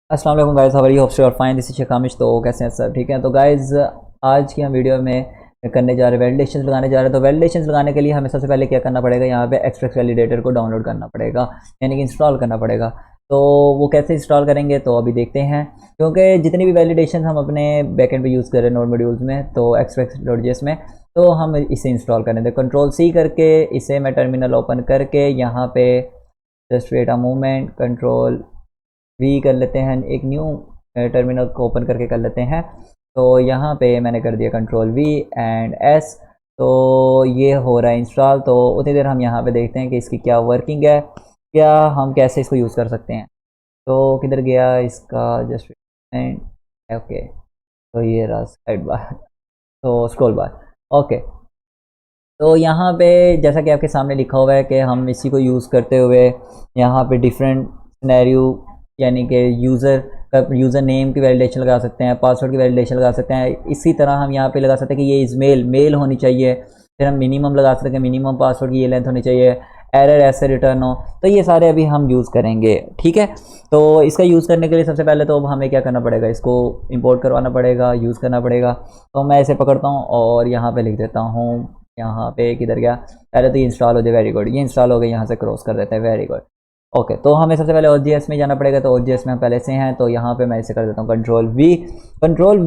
अस्सलाम वालेकुम guys, how are you? Hope so you are fine. This is Shekhamish. तो कैसे हैं सब? ठीक है। तो गाइस आज की हम वीडियो में करने जा रहे हैं, वैलिडेशंस लगाने जा रहे हैं। तो वैलिडेशंस लगाने के लिए हमें सबसे पहले क्या करना पड़ेगा, यहाँ पे एक्सट्रैक्ट वैलिडेटर को डाउनलोड करना पड़ेगा, यानी कि इंस्टॉल करना पड़ेगा। तो वो कैसे इंस्टॉल करेंगे तो अभी देखते हैं, क्योंकि जितनी भी वैलिडेशन हम अपने बैकएंड पे यूज़ कर रहे हैं नोड मॉड्यूल्स में, तो एक्सट्रैक्ट.js में, तो हम इसे इंस्टॉल करें। तो कंट्रोल C करके इसे मैं टर्मिनल ओपन करके यहाँ पे just wait a moment, control V कर लेते हैं, एक न्यू टर्मिनल को ओपन करके कर लेते हैं। तो यहाँ पे मैंने कर दिया कंट्रोल V एंड S। तो ये हो रहा है इंस्टॉल। तो उतनी देर हम यहाँ पे देखते हैं कि इसकी क्या वर्किंग है, क्या हम कैसे इसको यूज़ कर सकते हैं। तो किधर गया इसका जस्ट एंड ओके, तो ये रहा साइड बार, तो स्क्रॉल बार। ओके, तो यहाँ पे जैसा कि आपके सामने लिखा हुआ है कि हम इसी को यूज़ करते हुए यहाँ पे डिफरेंट सिनेरियो, यानी कि यूज़र नेम की वैलिडेशन लगा सकते हैं, पासवर्ड की वैलिडेशन लगा सकते हैं। इसी तरह हम यहाँ पे लगा सकते हैं कि ये इज़ मेल होनी चाहिए। फिर हम मिनिमम लगा सकते हैं, मिनिमम पासवर्ड की ये लेंथ होनी चाहिए, एरर ऐसे रिटर्न हो। तो ये सारे अभी हम यूज़ करेंगे, ठीक है। तो इसका यूज़ करने के लिए सबसे पहले तो हमें क्या करना पड़ेगा, इसको इंपोर्ट करवाना पड़ेगा, यूज़ करना पड़ेगा। तो मैं इसे पकड़ता हूँ और यहाँ पे लिख देता हूँ, यहाँ पे किधर गया, पहले तो ये इंस्टॉल हो जाए, वेरी गुड, ये इंस्टॉल हो गया, यहाँ से क्रॉस कर देते हैं, वेरी गुड। ओके, तो हमें सबसे पहले OJS में जाना पड़ेगा। तो OJS में हम पहले से हैं, तो यहाँ पे मैं इसे कर देता हूँ कंट्रोल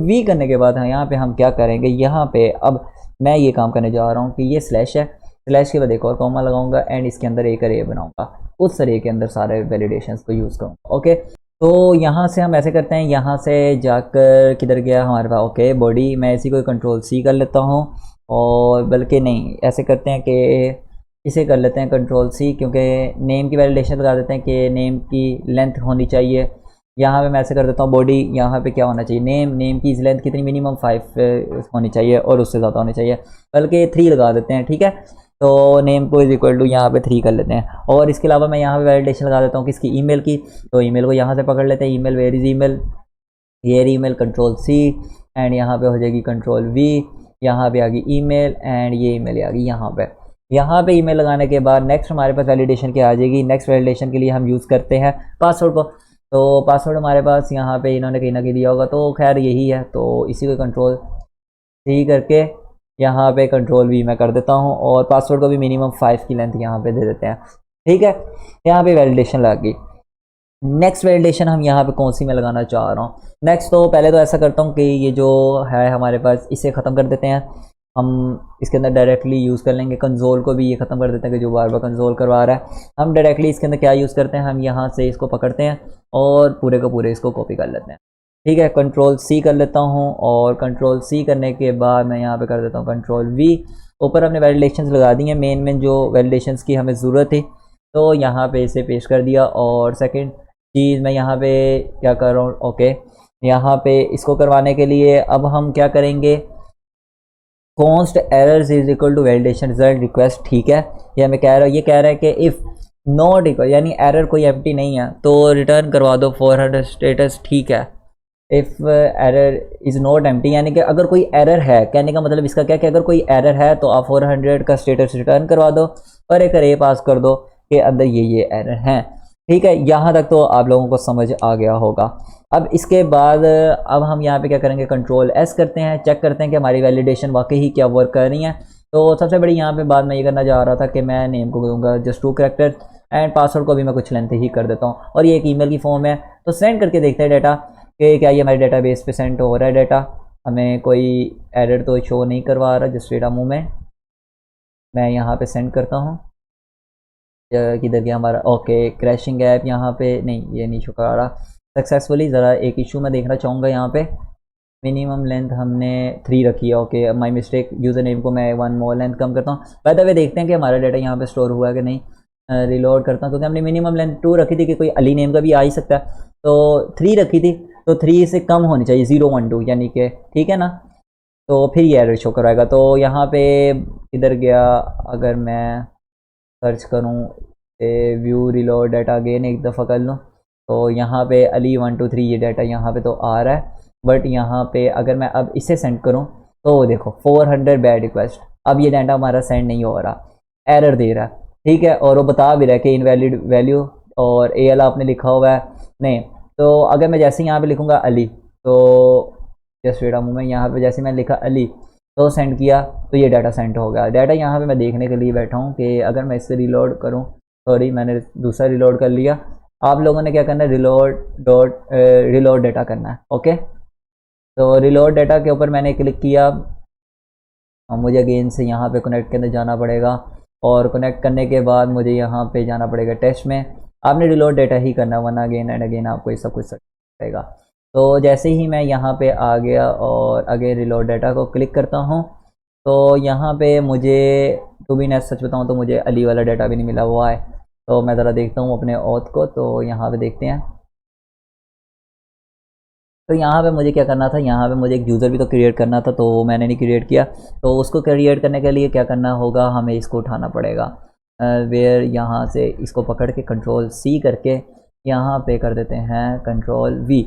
V करने के बाद यहाँ पे हम क्या करेंगे, यहाँ पे अब मैं ये काम करने जा रहा हूँ कि ये स्लैश है, स्लैश के बाद एक और कॉमा लगाऊंगा एंड इसके अंदर एक अरे बनाऊंगा, उस अरे के अंदर सारे वैलिडेशंस को यूज़ करूँगा। ओके, तो यहाँ से हम ऐसे करते हैं, यहाँ से जाकर किधर गया हमारे पास, ओके बॉडी, मैं इसी को कंट्रोल C कर लेता हूँ, और बल्कि नहीं, ऐसे करते हैं कि इसे कर लेते हैं कंट्रोल C, क्योंकि नेम की वैलिडेशन लगा देते हैं कि नेम की लेंथ होनी चाहिए। यहाँ पे मैं ऐसे कर देता हूँ बॉडी, यहाँ पे क्या होना चाहिए, नेम की लेंथ कितनी, मिनिमम 5 होनी चाहिए और उससे ज़्यादा होनी चाहिए, बल्कि 3 लगा देते हैं, ठीक है। तो नेम को इज इक्वल टू यहाँ पे 3 कर लेते हैं। और इसके अलावा मैं यहाँ पे वैलिडेशन लगा देता हूँ किसकी, ईमेल की। तो ईमेल को यहाँ से पकड़ लेते हैं, email, where is email, here email, control C and यहाँ पे हो जाएगी कंट्रोल V, यहाँ पे आ गई ईमेल एंड ये ईमेल आ गई यहाँ पे। यहाँ पे ईमेल लगाने के बाद नेक्स्ट हमारे पास वैलिडेशन क्या आ जाएगी, नेक्स्ट वैलिडेशन के लिए हम यूज़ करते हैं पासवर्ड को। तो पासवर्ड हमारे पास यहाँ पे इन्होंने कहीं ना कहीं दिया होगा, तो खैर यही है, तो इसी को कंट्रोल C करके यहाँ पे कंट्रोल V मैं कर देता हूँ, और पासवर्ड को भी मिनिमम 5 की लेंथ यहाँ पे दे देते हैं, ठीक है। यहाँ पे वैलिडेशन लग गई। नेक्स्ट वैलिडेशन हम यहाँ पे कौन सी मैं लगाना चाह रहा हूँ, नेक्स्ट तो पहले तो ऐसा करता हूँ कि ये जो है हमारे पास, इसे ख़त्म कर देते हैं। हम इसके अंदर डायरेक्टली यूज़ कर लेंगे कंसोल को भी, ये ख़त्म कर देते हैं कि जो बार बार कंसोल करवा रहा है। हम डायरेक्टली इसके अंदर क्या यूज़ करते हैं, हम यहाँ से इसको पकड़ते हैं और पूरे का पूरे इसको कॉपी कर लेते हैं, ठीक है। कंट्रोल C कर लेता हूँ, और कंट्रोल C करने के बाद मैं यहाँ पे कर देता हूँ कंट्रोल V। ऊपर हमने वैलिडेशंस लगा दी हैं, मेन जो वैलिडेशंस की हमें ज़रूरत थी, तो यहाँ पे इसे पेश कर दिया। और सेकंड चीज़ मैं यहाँ पे क्या कर रहा हूँ, ओके, यहाँ पे इसको करवाने के लिए अब हम क्या करेंगे, const errors is equal to validation result request, ठीक है। ये हमें कह रहा है, ये कह रहा है कि इफ़ नॉट इक्वल, यानी एरर कोई एम्प्टी नहीं है तो रिटर्न करवा दो 400 स्टेटस, ठीक है। If error is not empty, यानी कि अगर कोई एरर है, कहने का मतलब इसका क्या, कि अगर कोई एरर है तो आप 400 का स्टेटस रिटर्न करवा दो और एक अरे पास कर दो कि अंदर ये एरर हैं, ठीक है। यहाँ तक तो आप लोगों को समझ आ गया होगा। अब इसके बाद अब हम यहाँ पे क्या करेंगे, कंट्रोल S करते हैं, चेक करते हैं कि हमारी वैलिडेशन वाकई ही क्या वर्क कर रही है। तो सबसे बड़ी यहाँ पे बात मैं ये करना चाह रहा था कि मैं नेम को दूंगा जस्ट 2 कैरेक्टर एंड पासवर्ड को भी मैं कुछ लेंथ ही कर देता हूँ, और ये एक ईमेल की फॉर्म है। तो सेंड करके देखते हैं डाटा कि क्या ये हमारे डाटाबेस पे सेंड हो रहा है डाटा, हमें कोई एरर तो शो नहीं करवा रहा। जस्ट वेट अ मोमेंट, मैं यहाँ पे सेंड करता हूँ, किधर गया हमारा, ओके क्रैशिंग ऐप, यहाँ पे नहीं, ये नहीं शो करा रहा सक्सेसफुली। ज़रा एक इशू मैं देखना चाहूँगा, यहाँ पे मिनिमम लेंथ हमने 3 रखी है, okay my mistake, user name को मैं 1 मोर लेंथ कम करता हूँ। बाय द वे देखते हैं कि हमारा डाटा यहाँ पे स्टोर हुआ है कि नहीं। रिलोड करता हूँ, क्योंकि हमने मिनिमम लेंथ 2 रखी थी कि कोई अली नेम का भी आ ही सकता है, तो 3 रखी थी, तो 3 से कम होनी चाहिए, 0 1 2, यानी कि ठीक है ना। तो फिर ये एरर शो कराएगा। तो यहाँ पे इधर गया, अगर मैं सर्च करूँ, व्यू रिलोड डाटा अगेन एक दफ़ा कर लूँ, तो यहाँ पे अली 1 2 3 ये डाटा यहाँ पे तो आ रहा है, बट यहाँ पे अगर मैं अब इसे सेंड करूँ तो देखो 400 बैड रिक्वेस्ट, अब ये डाटा हमारा सेंड नहीं हो रहा, एरर दे रहा है, ठीक है। और वो बता भी रहा है कि इनवैलिड वैल्यू, और AL आपने लिखा हुआ है, नहीं तो अगर मैं जैसे यहाँ पे लिखूँगा अली, तो जस्ट वेट अ मोमेंट, यहाँ पे जैसे मैंने लिखा अली तो सेंड किया, तो ये डाटा सेंड हो गया। डाटा यहाँ पे मैं देखने के लिए बैठा हूँ कि अगर मैं इससे रिलोड करूँ, सॉरी मैंने दूसरा रिलोड कर लिया। आप लोगों ने क्या करना है, रिलोड डाटा करना है। ओके, तो रिलोड डाटा के ऊपर मैंने क्लिक किया और मुझे अगेन से यहाँ पे कनेक्ट के अंदर जाना पड़ेगा, और कनेक्ट करने के बाद मुझे यहाँ पे जाना पड़ेगा टेस्ट में। आपने रिलोड डाटा ही करना, वरना अगेन एंड अगेन आपको ये सब कुछ पड़ेगा। तो जैसे ही मैं यहाँ पे आ गया और अगेन रिलोड डाटा को क्लिक करता हूँ, तो यहाँ पे मुझे टू बी नेस सच बताऊँ तो मुझे अली वाला डाटा भी नहीं मिला हुआ है। तो मैं ज़रा देखता हूँ अपने ऑथ को, तो यहाँ पे देखते हैं। तो यहाँ पे मुझे क्या करना था, यहाँ पे मुझे एक यूज़र भी तो क्रिएट करना था, तो मैंने नहीं क्रिएट किया। तो उसको क्रिएट करने के लिए क्या करना होगा, हमें इसको उठाना पड़ेगा वेयर, यहाँ से इसको पकड़ के कंट्रोल सी करके यहाँ पे कर देते हैं कंट्रोल वी।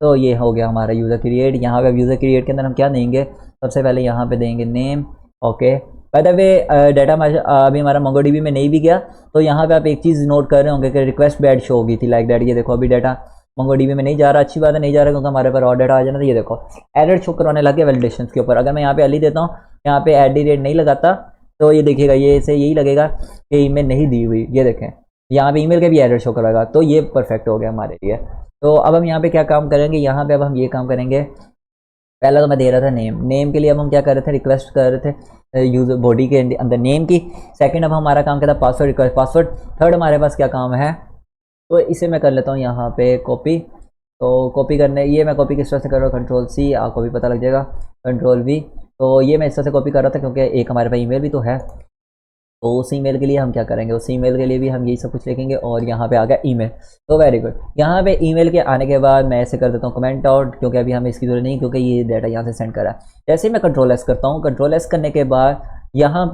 तो ये हो गया हमारा यूज़र क्रिएट। यहाँ पे यूज़र क्रिएट के अंदर हम क्या देंगे, सबसे पहले यहाँ पे देंगे name. Okay, by the way data अभी हमारा मोंगोडीबी में नहीं भी गया, तो यहाँ पे आप एक चीज़ नोट कर रहे होंगे कि रिक्वेस्ट बैड शो होगी थी लाइक दैट। ये देखो अभी डाटा मोंगोडीबी में नहीं जा रहा, अच्छी बात है नहीं जा रहा, क्योंकि हमारे पास और डाटा आ जाना। तो ये देखो एरर शो करवाने लगे वैलिडेशन के ऊपर। अगर मैं यहाँ पे अली देता हूँ, यहाँ पे @ नहीं लगाता, तो ये देखिएगा ये से यही लगेगा कि ईमेल नहीं दी हुई। ये देखें यहाँ पे ईमेल के भी एरर शो करवाएगा, तो ये परफेक्ट हो गया हमारे लिए। तो अब हम यहाँ पे क्या काम करेंगे, यहाँ पे अब हम ये काम करेंगे। पहला तो मैं दे रहा था नेम के लिए, अब हम क्या कर रहे थे, रिक्वेस्ट कर रहे थे यूजर बॉडी के अंदर नेम की। सेकंड अब हमारा काम क्या था, पासवर्ड रिक्वेस्ट पासवर्ड। थर्ड हमारे पास क्या काम है, तो इसे मैं कर लेता हूँ यहाँ पे कॉपी। तो कॉपी करने, ये मैं कॉपी किस तरह से कर रहा हूँ, कंट्रोल सी, आपको भी पता लग जाएगा, कंट्रोल वी। तो ये मैं इस तरह से कॉपी कर रहा था क्योंकि एक हमारे पास ईमेल भी तो है। तो उस ईमेल के लिए हम क्या करेंगे, उस ईमेल के लिए भी हम यही सब कुछ लिखेंगे। और यहाँ पे आ गया ईमेल, तो वेरी गुड। यहाँ पे ईमेल के आने के बाद मैं ऐसे कर देता हूँ कमेंट आउट, क्योंकि अभी हमें इसकी जरूरत नहीं, क्योंकि ये डाटा यहाँ से सेंड करा है। जैसे ही मैं कंट्रोल एस करता हूँ, कंट्रोल एस करने के बाद यहाँ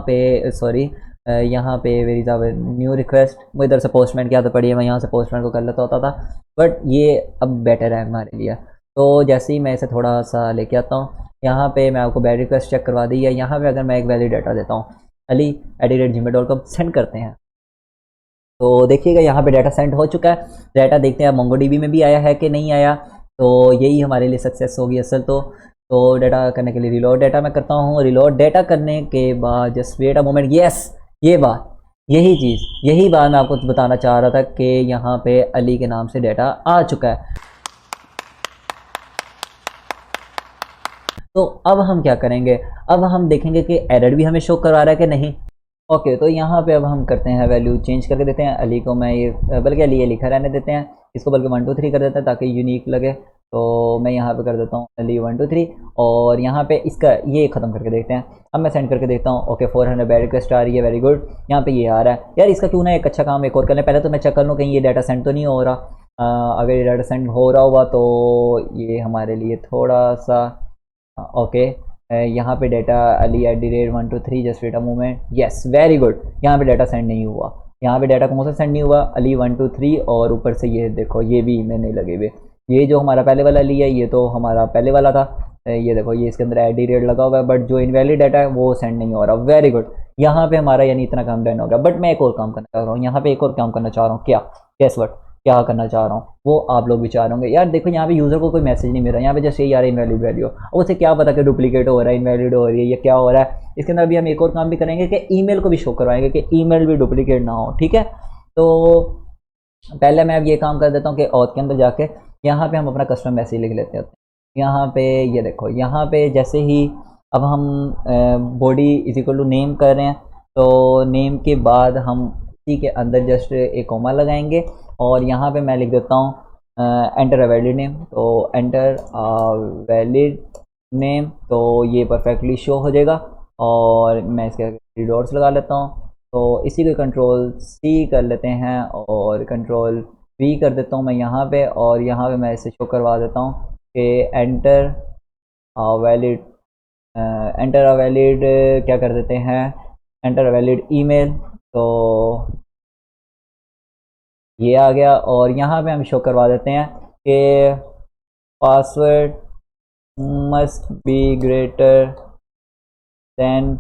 पे सॉरी यहाँ पे वेरी इज न्यू रिक्वेस्ट। मैं इधर से पोस्टमैन की आदत पड़ी है, मैं यहाँ से पोस्टमैन को कर लेता होता था, बट ये अब बेटर है हमारे लिए। तो जैसे ही मैं इसे थोड़ा सा लेके आता हूँ, यहाँ पे मैं आपको बैड रिक्वेस्ट चेक करवा दी है। यहाँ पे अगर मैं एक वैलिड डाटा देता हूँ ali@gmail.com सेंड करते हैं, तो देखिएगा यहाँ पे डाटा सेंड हो चुका है। डाटा देखते हैं मोंगोडीबी में भी आया है कि नहीं आया, तो यही हमारे लिए सक्सेस होगी असल। तो डाटा करने के लिए रिलोड डाटा मैं करता हूँ। रिलोड डाटा करने के बाद just wait a moment, yes ये बात, यही बात मैं आपको बताना चाह रहा था कि यहाँ पे अली के नाम से डाटा आ चुका है। तो अब हम क्या करेंगे, अब हम देखेंगे कि एरर भी हमें शो करवा रहा है कि नहीं। ओके, तो यहाँ पे अब हम करते हैं वैल्यू चेंज करके देते हैं। अली को मैं ये बल्कि अली ये लिखा रहने देते हैं, इसको बल्कि 1 2 3 कर देते हैं ताकि यूनिक लगे। तो मैं यहाँ पे कर देता हूँ अली 1 2 3, और यहाँ पे इसका ये ख़त्म करके देखते हैं। अब मैं सेंड करके देखता हूँ। ओके 400 बैड रिक्वेस्ट आ रही है, वेरी गुड। यहाँ पे ये आ रहा है। यार इसका क्यों ना एक अच्छा काम एक और कर लें। पहले तो मैं चेक कर लूँ कहीं ये डाटा सेंड तो नहीं हो रहा। अगर ये डाटा सेंड हो रहा हुआ तो ये हमारे लिए थोड़ा सा ओके। यहाँ पे data Ali @1 2 3 just wait a moment, yes very good. यहाँ पे डाटा सेंड नहीं हुआ, यहाँ पे डाटा कौन सा सेंड नहीं हुआ, अली 1 2 3। और ऊपर से ये देखो ये भी ईमेल नहीं लगे हुए। ये जो हमारा पहले वाला अली है ये तो हमारा पहले वाला था। ये देखो ये इसके अंदर @ लगा हुआ है, बट जो इनवैलिड डाटा है वो सेंड नहीं हो रहा। वेरी गुड, यहाँ पे हमारा यानी इतना काम डन हो गया। बट मैं एक और काम करना चाह रहा हूँ, यहाँ पे एक और काम करना चाह रहा हूँ। क्या गेस व्हाट, क्या करना चाह रहा हूँ वो आप लोग भी चाह रहे होंगे। यार देखो यहाँ पे यूज़र को कोई मैसेज नहीं मिल रहा, यहाँ पे जस्ट यही आ रहा है इनवैलिड वैल्यू। अब उसे क्या पता कि डुप्लीकेट हो रहा है, इनवैलिड हो रही है, ये क्या हो रहा है। इसके अंदर अभी हम एक और काम भी करेंगे कि ईमेल को भी शो करवाएंगे कि ईमेल भी डुप्लीकेट ना हो, ठीक है। तो पहले मैं अब ये काम कर देता हूँ कि ऑथ के अंदर जाके यहाँ पे हम अपना कस्टमर मैसेज लिख लेते हैं। यहाँ पे ये देखो, यहाँ पे जैसे ही अब हम body is equal to name कर रहे हैं, तो नेम के बाद हम इसी के अंदर जस्ट एक कॉमा लगाएंगे, और यहाँ पे मैं लिख देता हूँ एंटर अ वैलिड नेम। तो एंटर अ वैलिड नेम, तो ये परफेक्टली शो हो जाएगा। और मैं इसके 3 डॉट्स लगा लेता हूँ, तो इसी को कंट्रोल सी कर लेते हैं और कंट्रोल वी कर देता हूँ मैं यहाँ पे। और यहाँ पे मैं इसे शो करवा देता हूँ कि एंटर वैलिड क्या कर देते हैं, एंटर वैलिड ईमेल। तो ये आ गया, और यहाँ पे हम शो करवा देते हैं कि password must be greater than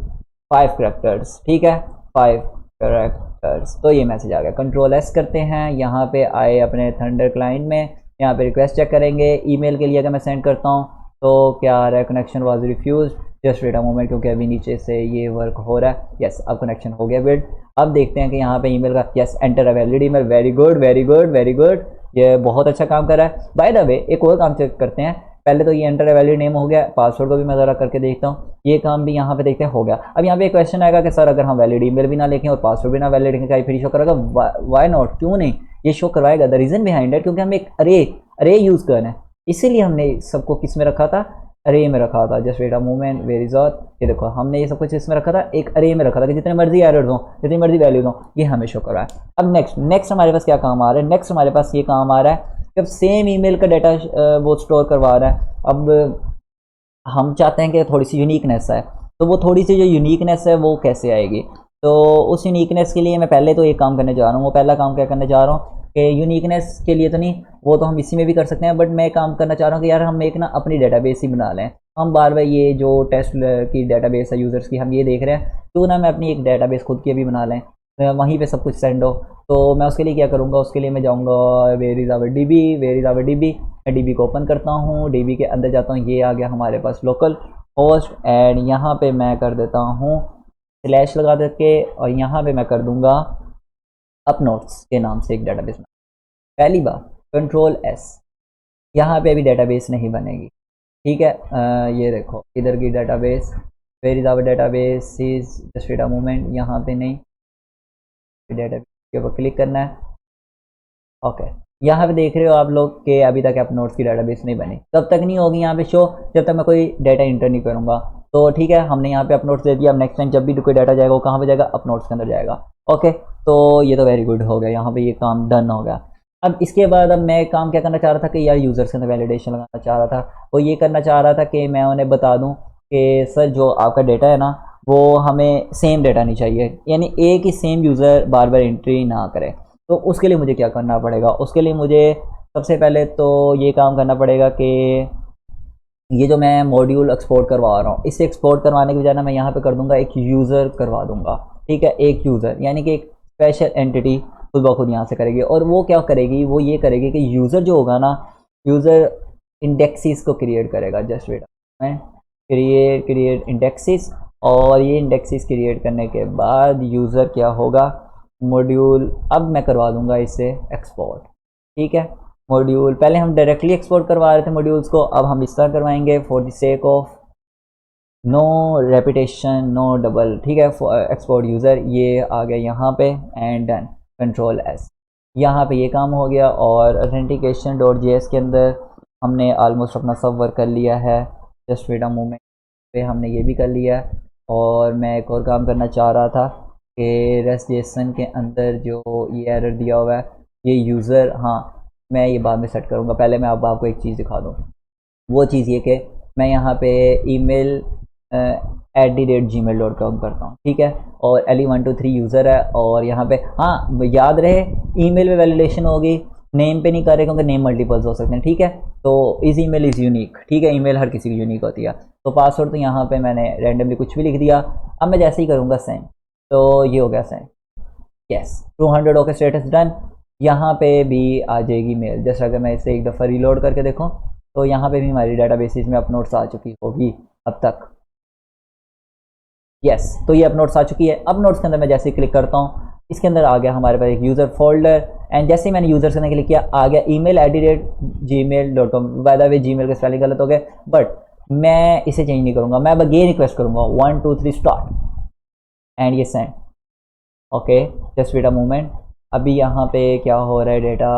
5 characters, ठीक है 5 करैक्टर्स। तो ये मैसेज आ गया। कंट्रोल एस करते हैं, यहाँ पे आए अपने थंडर क्लाइंट में, यहाँ पे रिक्वेस्ट चेक करेंगे। ईमेल के लिए अगर मैं सेंड करता हूँ तो क्या आ रहा है, connection was refuse, just wait a moment, क्योंकि अभी नीचे से ये वर्क हो रहा है। यस, अब कनेक्शन हो गया बिल्ड। अब देखते हैं कि यहाँ पे ईमेल का, yes enter a valid email, very good very good very good, ये बहुत अच्छा काम कर रहा है। बाय द वे एक और काम चेक करते हैं। पहले तो ये एंटर अ वैलिड नेम हो गया, पासवर्ड को भी मैं ज़रा करके देखता हूँ, ये काम भी यहाँ पे देखते हैं हो गया। अब यहाँ पे एक क्वेश्चन आएगा कि सर अगर हम वैलिड ईमेल भी ना लिखें और पासवर्ड भी ना वैलिड लिखें, क्या फिर शो करेगा? वाई नॉट, क्यों नहीं, ये शो करवाएगा। द रीज़न बिहाइंड इट, क्योंकि हम एक अरे यूज़ कर रहे हैं, इसीलिए हमने सबको किस में रखा था, अरे में रखा था। Just wait a moment, where is all, ये देखो हमने ये सब कुछ इसमें रखा था, एक अरे में रखा था कि जितने मर्जी एरर्स हो, जितनी मर्जी वैल्यूज हो, ये हमें शो कर रहा है। अब नेक्स्ट हमारे पास क्या काम आ रहा है? नेक्स्ट हमारे पास ये काम आ रहा है कि अब सेम ईमेल का डाटा वो स्टोर करवा रहा है। अब हम चाहते हैं कि थोड़ी सी यूनिकनेस है, तो वो थोड़ी सी जो यूनिकनेस है वो कैसे आएगी? तो उस यूनिकनेस के लिए मैं पहले तो एक काम करने जा रहा हूँ। वो पहला काम क्या करने जा रहा हूँ कि यूनिकनेस के लिए तो नहीं, वो तो हम इसी में भी कर सकते हैं, बट मैं काम करना चाह रहा हूँ कि यार हम एक ना अपनी डेटाबेस ही बना लें। हम बार बार ये जो टेस्ट की डेटाबेस है यूज़र्स की, हम ये देख रहे हैं, क्यों ना मैं अपनी एक डेटाबेस खुद की अभी बना लें, वहीं पे सब कुछ सेंड हो। तो मैं उसके लिए क्या करूँगा, उसके लिए मैं जाऊँगा where is our D B, where is our D B, मैं डी बी को ओपन करता हूँ, डी बी के अंदर जाता हूँ, ये आ गया हमारे पास लोकल होस्ट, एंड यहाँ पे मैं कर देता हूँ स्लैश लगा देके, और यहाँ पे मैं कर दूँगा अपनोट्स के नाम से एक डेटाबेस बना। पहली बार कंट्रोल एस, यहाँ पे अभी डेटाबेस नहीं बनेगी, ठीक है। ये देखो इधर की database, where is our database is, just wait a moment, यहाँ पे नहीं, डेटाबेस के ऊपर क्लिक करना है। ओके, यहाँ पे देख रहे हो आप लोग कि अभी तक अपनोट्स की डेटाबेस नहीं बनी, तब तक नहीं होगी यहाँ पे शो जब तक मैं कोई डाटा इंटर नहीं करूँगा। तो ठीक है, हमने यहाँ पे अपनोट्स दे दिया। अब नेक्स्ट टाइम जब भी कोई डाटा जाएगा वो कहाँ पे जाएगा, अपनोट्स के अंदर जाएगा। ओके, तो ये तो वेरी गुड हो गया, यहाँ पे ये काम डन हो गया। अब इसके बाद अब मैं काम क्या करना चाह रहा था कि यार यूज़र्स के अंदर वैलिडेशन लगाना चाह रहा था। वो ये करना चाह रहा था कि मैं उन्हें बता दूँ कि सर जो आपका डेटा है ना, वो हमें सेम डेटा नहीं चाहिए, यानी एक ही सेम यूज़र बार बार एंट्री ना करे। तो उसके लिए मुझे क्या करना पड़ेगा? उसके लिए मुझे सबसे पहले तो ये काम करना पड़ेगा कि ये जो मैं मॉड्यूल एक्सपोर्ट करवा रहा हूँ, इसे एक्सपोर्ट करवाने के बजाय ना मैं यहाँ पे कर दूंगा एक यूज़र करवा दूंगा, ठीक है। एक यूज़र यानी कि एक स्पेशल एंटिटी खुद ब खुद यहाँ से करेगी, और वो क्या करेगी, वो ये करेगी कि यूज़र जो होगा ना, यूज़र इंडेक्सिस को क्रिएट करेगा। जस्ट वेट मैं क्रिएट इंडेक्सिस, और ये इंडेक्सिस क्रिएट करने के बाद यूज़र क्या होगा, मॉड्यूल, अब मैं करवा दूंगा इसे एक्सपोर्ट, ठीक है। मॉड्यूल पहले हम डायरेक्टली एक्सपोर्ट करवा रहे थे मॉड्यूल्स को, अब हम इस तरह करवाएंगे for the sake of no repetition no double, ठीक है। एक्सपोर्ट यूज़र, ये आ गया यहाँ पे, एंड डन, कंट्रोल एस, यहाँ पे ये काम हो गया। और ऑथेंटिकेशन डॉट जेएस के अंदर हमने ऑलमोस्ट अपना सब वर्क कर लिया है। जस्ट वेट अ मोमेंट पे हमने ये भी कर लिया है। और मैं एक और काम करना चाह रहा था कि रेस्ट जेसन के अंदर जो ये एरर दिया हुआ है, ये यूज़र, हाँ मैं ये बाद में सेट करूँगा, पहले मैं अब आपको एक चीज़ दिखा दूँ। वो चीज़ ये कि मैं यहाँ पे ईमेल @gmail.com करता हूँ, ठीक है। और LE123 यूज़र है, और यहाँ पे हाँ याद रहे ईमेल में वैलिडेशन होगी, नेम पे नहीं कर रहे क्योंकि नेम मल्टीपल्स हो सकते हैं, ठीक है। तो इस ईमेल इज़ यूनिक, ठीक है, ईमेल हर किसी की यूनिक होती है। तो पासवर्ड तो यहाँ पे मैंने रैंडमली कुछ भी लिख दिया। अब मैं जैसे ही करूँगा सेंड, तो ये हो गया send, yes 200 okay, status done. यहाँ पे भी आ जाएगी मेल। जैसे अगर मैं इसे एक दफ़ा रीलोड करके देखूँ तो यहाँ पे भी हमारी डाटाबेसिस में अपनोट्स आ चुकी होगी अब तक, यस। तो ये अपनोट्स आ चुकी है। अपनोट्स के अंदर मैं जैसे ही क्लिक करता हूँ, इसके अंदर आ गया हमारे पास एक यूज़र फोल्डर, एंड जैसे ही मैंने यूज़र से क्लिक किया आ गया email@gmail.com। By the way Gmail का स्पेलिंग गलत हो गया, बट मैं इसे चेंज नहीं करूँगा, मैं अब ये रिक्वेस्ट करूँगा 1 2 3 स्टार्ट, एंड ये send. Okay, just wait a moment, अभी यहाँ पे क्या हो रहा है, डेटा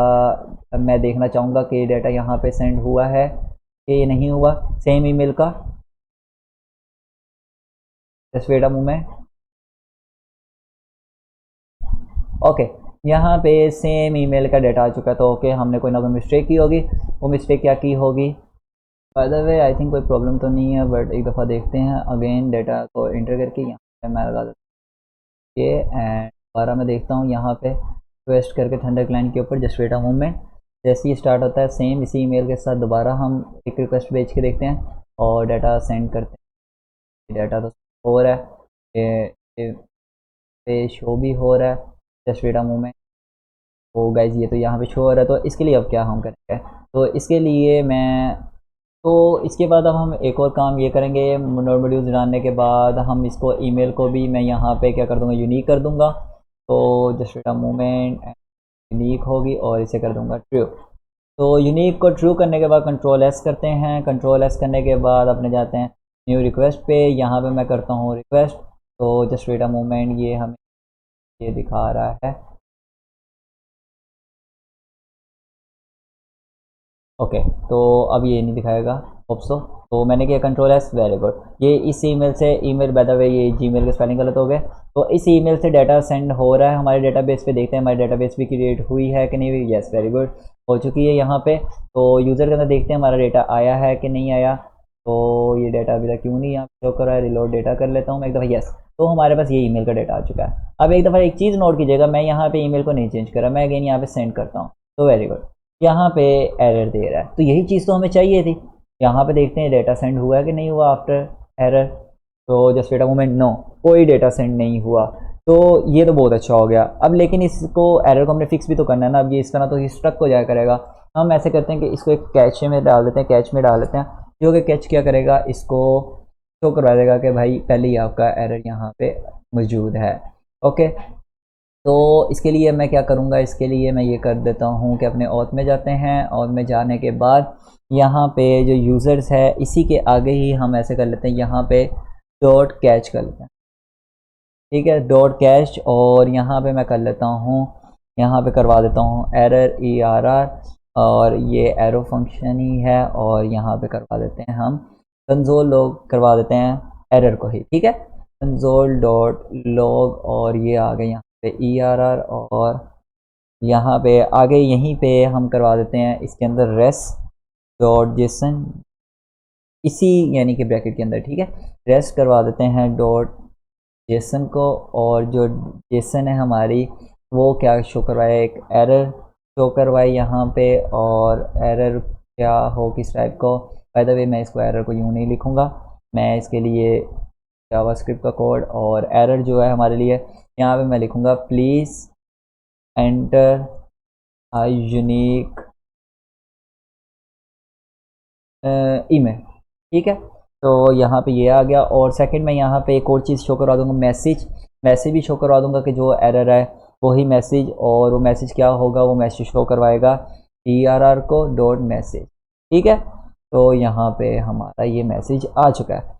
अब मैं देखना चाहूँगा कि डेटा यहाँ पे सेंड हुआ है कि नहीं हुआ, सेम ईमेल का। Just wait a moment, okay, यहाँ पे सेम ईमेल का डेटा आ चुका है। तो ओके, हमने कोई ना कोई मिस्टेक की होगी, वो मिस्टेक क्या की होगी, by the way I think कोई प्रॉब्लम तो नहीं है, बट एक दफ़ा देखते हैं अगेन डेटा को एंटर करके। यहाँ पे मैं लगा देता हूँ ये, एंड दोबारा मैं देखता हूँ यहाँ पे रिक्वेस्ट करके थंडर क्लाइंट के ऊपर। जस्ट वेट अ मोमेंट, जैसे ही स्टार्ट होता है सेम इसी ईमेल के साथ दोबारा हम एक रिक्वेस्ट भेज के देखते हैं और डाटा सेंड करते हैं। डाटा तो हो रहा है, ये शो भी हो रहा है। जस्ट वेट अ मोमेंट, तो गाइज़ ये तो यहाँ पे शो हो रहा है, तो इसके लिए अब क्या हम करेंगे, तो इसके लिए इसके बाद अब हम एक और काम ये करेंगे। नोड मॉड्यूल्स डालने के बाद हम इसको ईमेल को भी मैं यहाँ पे क्या कर दूँगा, यूनिक कर दूँगा। तो जस्ट डेटा मूवमेंट यूनिक होगी और इसे कर दूँगा ट्रू। तो यूनिक को ट्रू करने के बाद कंट्रोल एस करते हैं। कंट्रोल एस करने के बाद अपने जाते हैं न्यू रिक्वेस्ट पे। यहाँ पे मैं करता हूँ रिक्वेस्ट। तो जस्ट डेटा मूवमेंट ये हमें ये दिखा रहा है। ओके, तो अब ये नहीं दिखाएगा होप सो। तो मैंने किया कंट्रोल एस, वेरी गुड। ये इस ईमेल से ईमेल बाय द वे ये जीमेल के स्पेलिंग गलत हो गए। तो इस ईमेल से डाटा सेंड हो रहा है हमारे डेटाबेस पे। देखते हैं हमारी डेटाबेस भी क्रिएट हुई है कि नहीं हुई। यस, वेरी गुड, हो चुकी है यहाँ पे। तो यूज़र के अंदर देखते हैं हमारा डेटा आया है कि नहीं आया। तो ये डाटा अभी तक क्यों नहीं यहाँ शो कर रहा है। रिलोड डेटा कर लेता हूँ मैं एक दफ़ा। यस, तो हमारे पास ये ईमेल का डेटा आ चुका है। अब एक दफ़ा एक चीज़ नोट कीजिएगा, मैं यहाँ पे ईमेल को नहीं चेंज करा, मैं अगेन यहाँ पे सेंड करता हूँ। तो वेरी गुड, यहाँ पे एरर दे रहा है। तो यही चीज़ तो हमें चाहिए थी। यहाँ पे देखते हैं डेटा सेंड हुआ है कि नहीं हुआ आफ्टर एरर। तो just wait a moment, no, कोई डेटा सेंड नहीं हुआ। तो ये तो बहुत अच्छा हो गया। अब लेकिन इसको एरर को हमने फिक्स भी तो करना है ना। अब ये इस तरह तो ये स्ट्रक हो जाया करेगा। हम ऐसे करते हैं कि इसको एक कैच में डाल देते हैं, कैच में डाल देते हैं, जो कि कैच क्या करेगा, इसको शो करवा देगा कि भाई पहले ही आपका एरर यहाँ पे मौजूद है। ओके, तो इसके लिए मैं क्या करूँगा, इसके लिए मैं ये कर देता हूँ कि अपने ऑथ में जाते हैं। ऑथ में जाने के बाद यहाँ पे जो यूज़र्स है इसी के आगे ही हम ऐसे कर लेते हैं, यहाँ पे डॉट कैच कर लेते हैं। ठीक है, डॉट कैच, और यहाँ पे मैं कर लेता हूँ, यहाँ पे करवा देता हूँ एरर ERR, और ये एरो फंक्शन ही है। और यहाँ पे करवा देते हैं हम कंसोल लॉग, करवा देते हैं एरर को ही। ठीक है, कंसोल डॉट लॉग, और ये आ गए यहाँ पे ERR, और यहाँ पे आगे यहीं पे हम करवा देते हैं इसके अंदर रेस्ट डॉट जेसन, इसी यानी कि ब्रैकेट के अंदर। ठीक है, रेस्ट करवा देते हैं डॉट जेसन को, और जो जेसन है हमारी वो क्या शो करवाए, एक एरर शो करवाए यहाँ पे। और एरर क्या हो, किस टाइप को, बाय द वे मैं इसको एरर को यूँ नहीं लिखूँगा, मैं इसके लिए जावास्क्रिप्ट का कोड, और एरर जो है हमारे लिए यहाँ पे मैं लिखूँगा please enter a unique email. ठीक है, तो यहाँ पे ये आ गया। और सेकंड में यहाँ पे एक और चीज़ शो करवा दूँगा, मैसेज भी शो करवा दूँगा कि जो एरर है वही मैसेज, और वो मैसेज क्या होगा, वो मैसेज शो करवाएगा ERR को डॉट मैसेज। ठीक है, तो यहाँ पे हमारा ये मैसेज आ चुका है।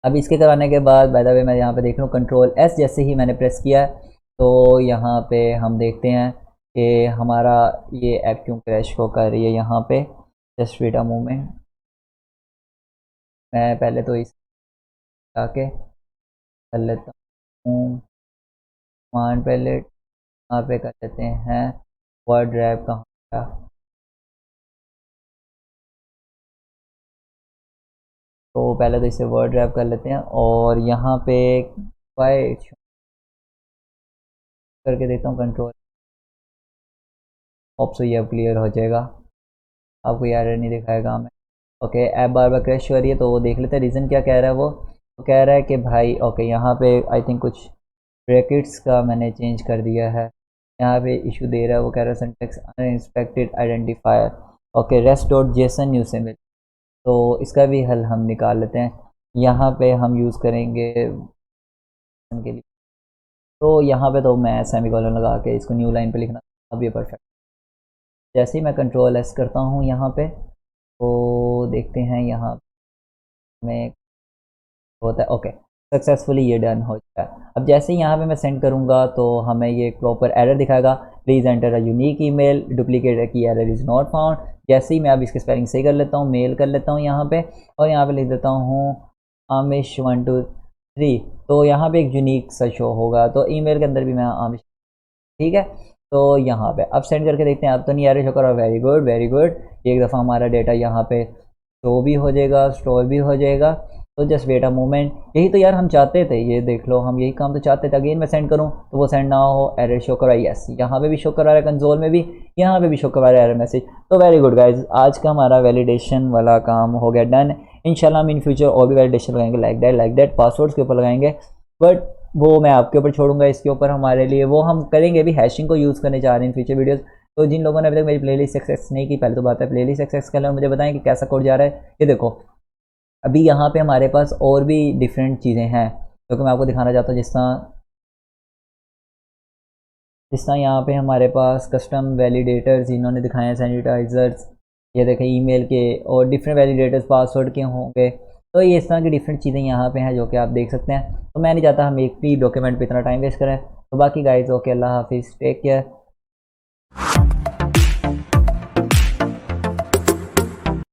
अब इसके कराने के बाद बाय द वे मैं यहाँ पे देख लूँ, कंट्रोल एस जैसे ही मैंने प्रेस किया है, तो यहाँ पे हम देखते हैं कि हमारा ये ऐप क्यों क्रैश शो कर रही है। यहाँ पे जस्ट वेट अ मोमेंट, मैं पहले तो इस जाके कर लेता हूँ कमांड पैलेट, यहाँ पे कर लेते हैं वर्ड ड्राइव कहाँ का। तो पहले तो इसे वर्ड ड्राइव कर लेते हैं, और यहाँ पे वाइट करके देता हूँ कंट्रोल, होप सो ये अब क्लियर हो जाएगा, आपको ये एरर नहीं दिखाएगा हमें। ओके, ऐप बार बार क्रैश हो रही है, तो वो देख लेते हैं रीज़न क्या कह रहा है। वो तो कह रहा है कि भाई ओके यहाँ पे आई थिंक कुछ ब्रैकेट्स का मैंने चेंज कर दिया है, यहाँ पे इशू दे रहा है। वो कह रहा है syntax unexpected identifier. Okay, rest dot JSON new symbol, तो इसका भी हल हम निकाल लेते हैं। यहाँ पे हम यूज़ करेंगे के लिए, तो यहाँ पे तो मैं सेमीकोलन लगा के इसको न्यू लाइन पे लिखना, अब ये परफेक्ट। जैसे ही मैं कंट्रोल एस करता हूँ यहाँ पे, तो देखते हैं यहाँ में होता है। ओके, सक्सेसफुली ये डन हो चुका है। अब जैसे ही यहाँ पे मैं सेंड करूँगा तो हमें ये एक प्रॉपर एरर दिखाएगा, please enter a unique email, duplicate की एरर इज़ नॉट फाउंड। जैसे ही मैं अब इसके स्पेलिंग सही कर लेता हूँ, मेल कर लेता हूँ यहाँ पे, और यहाँ पे लिख देता हूँ आमिश 123, तो यहाँ पे एक यूनिक सा शो होगा। तो ईमेल के अंदर भी मैं आमिश, ठीक है। तो यहाँ पे अब सेंड करके देखते हैं, अब तो नहीं आ रही शो करो। वेरी गुड वेरी गुड, एक दफ़ा हमारा डेटा यहाँ पे शो भी हो जाएगा, स्टोर भी हो जाएगा। तो जस्ट वेट अ मोमेंट, यही तो यार हम चाहते थे, ये देख लो हम यही काम तो चाहते थे। अगेन मैं सेंड करूँ तो वो सेंड ना हो, एरर शो करा। यस, यहाँ पे भी शो करा रहा है, कंसोल में भी, यहाँ पे भी शो करा रहा है एरर मैसेज। तो वेरी गुड गाइज, आज का हमारा वैलिडेशन वाला काम हो गया डन। इंशाल्लाह हम इन फ्यूचर और भी वैलिडेशन लगाएंगे, लाइक दैट पासवर्ड्स के ऊपर लगाएंगे। बट वो मैं आपके ऊपर छोड़ूंगा। इसके ऊपर हमारे लिए वो हम करेंगे भी, हैशिंग को यूज़ करने जा रहे हैं इन फ्यूचर वीडियोस। तो जिन लोगों ने अभी तक मेरी प्लेलिस्ट एक्सेस नहीं की, पहले तो बात है प्लेलिस्ट एक्सेस कर लें, मुझे बताएं कि कैसा कोड जा रहा है। ये देखो अभी यहाँ पे हमारे पास और भी डिफरेंट चीज़ें हैं जो कि मैं आपको दिखाना चाहता हूँ। जिस तरह यहाँ पे हमारे पास कस्टम वैलिडेटर्स इन्होंने दिखाए हैं, सैनिटाइजर्स, ये देखें ईमेल के, और डिफरेंट वैलिडेटर्स पासवर्ड के होंगे। तो ये इस तरह की डिफरेंट चीज़ें यहाँ पे हैं जो कि आप देख सकते हैं। तो मैं नहीं चाहता हम एक भी डॉक्यूमेंट पे इतना टाइम वेस्ट करें। तो बाकी गाइस ओके, अल्लाह हाफिज़, टेक केयर।